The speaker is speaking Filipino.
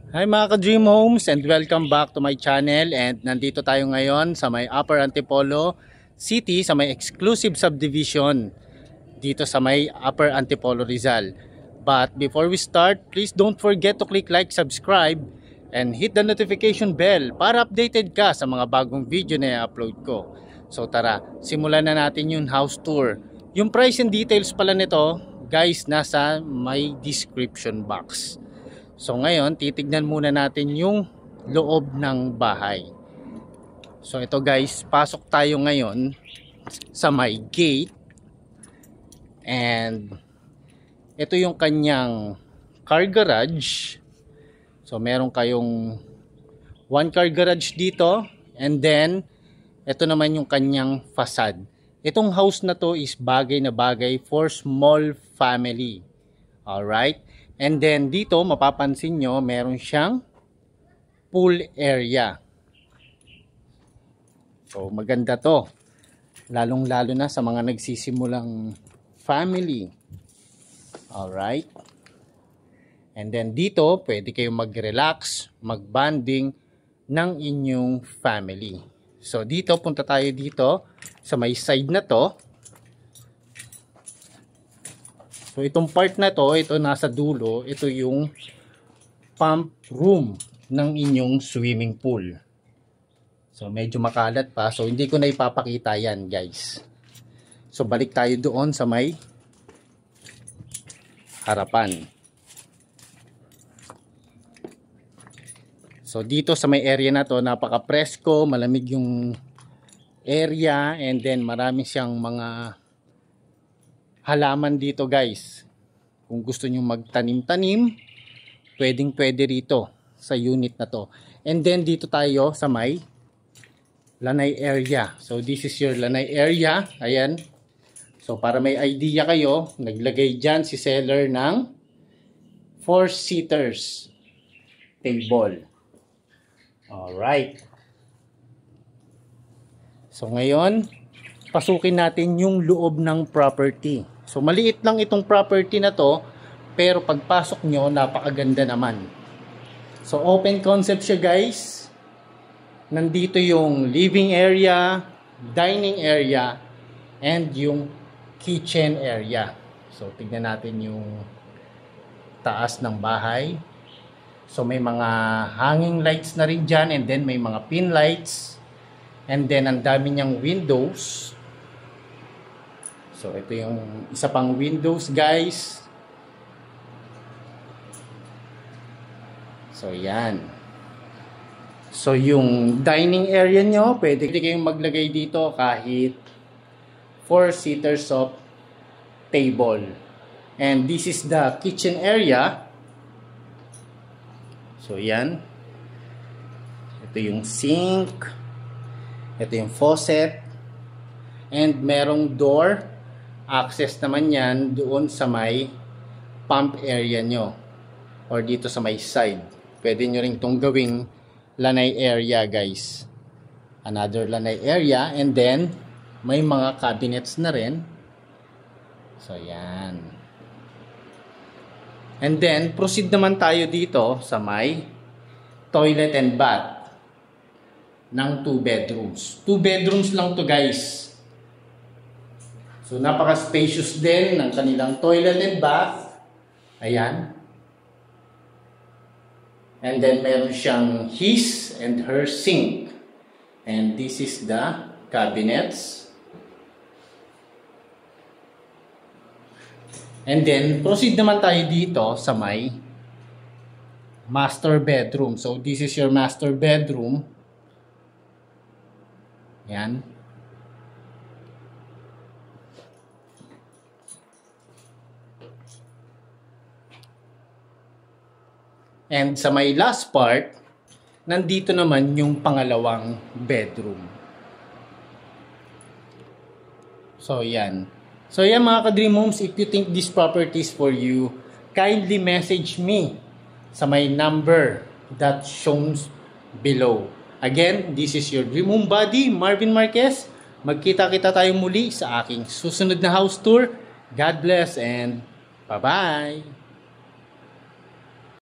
Hi mga ka-Dream Homes and welcome back to my channel, and nandito tayo ngayon sa may Upper Antipolo City sa may exclusive subdivision dito sa may Upper Antipolo Rizal. But before we start, please don't forget to click like, subscribe and hit the notification bell para updated ka sa mga bagong video na i-upload ko. So tara, simulan na natin yung house tour. Yung price and details pala nito guys nasa may description box. So ngayon, titignan muna natin yung loob ng bahay. So ito guys, pasok tayo ngayon sa may gate. And ito yung kanyang car garage. So meron kayong one car garage dito. And then, ito naman yung kanyang facade. Itong house na to is bagay na bagay for small family. Alright? And then dito mapapansin nyo meron siyang pool area. So maganda to. Lalong lalo na sa mga nagsisimulang family. Alright. And then dito pwede kayong mag-relax, mag-bonding ng inyong family. So dito punta tayo dito sa may side na to. So itong part na to, ito nasa dulo, ito yung pump room ng inyong swimming pool. So medyo makalat pa, so hindi ko na ipapakita yan guys. So balik tayo doon sa may harapan. So dito sa may area na to, napaka-presko, malamig yung area, and then marami siyang mga halaman dito guys. Kung gusto nyo magtanim-tanim, pwedeng-pwede rito sa unit na to. And then dito tayo sa may lanay area. So this is your lanay area. Ayan. So para may idea kayo, naglagay dyan si seller ng 4-seaters table. Alright. So ngayon, pasukin natin yung loob ng property. So maliit lang itong property na to, pero pagpasok nyo, napakaganda naman. So open concept siya guys. Nandito yung living area, dining area, and yung kitchen area. So tignan natin yung taas ng bahay. So may mga hanging lights na rin dyan, and then may mga pin lights. And then ang dami niyang windows. So ito yung isa pang windows guys. So yan. So yung dining area nyo, pwede kayong maglagay dito kahit 4-seaters of table. And this is the kitchen area. So yan. Ito yung sink. Ito yung faucet. And merong door. Access naman yan doon sa may pump area nyo. Or dito sa may side. Pwede nyo rin itong gawing lanay area guys. Another lanay area. And then may mga cabinets na rin. So yan. And then proceed naman tayo dito sa may toilet and bath ng 2 bedrooms. 2 bedrooms lang to guys. So napaka-spacious din ng kanilang toilet and bath. Ayan. And then meron siyang his and her sink. And this is the cabinets. And then proceed naman tayo dito sa may master bedroom. So this is your master bedroom. Ayan. And sa may last part, nandito naman yung pangalawang bedroom. So yan. So yan mga ka-Dream Homes, if you think this property is for you, kindly message me sa may number that shows below. Again, this is your Dream Home Buddy, Marvin Marquez. Magkita-kita tayo muli sa aking susunod na house tour. God bless and bye-bye!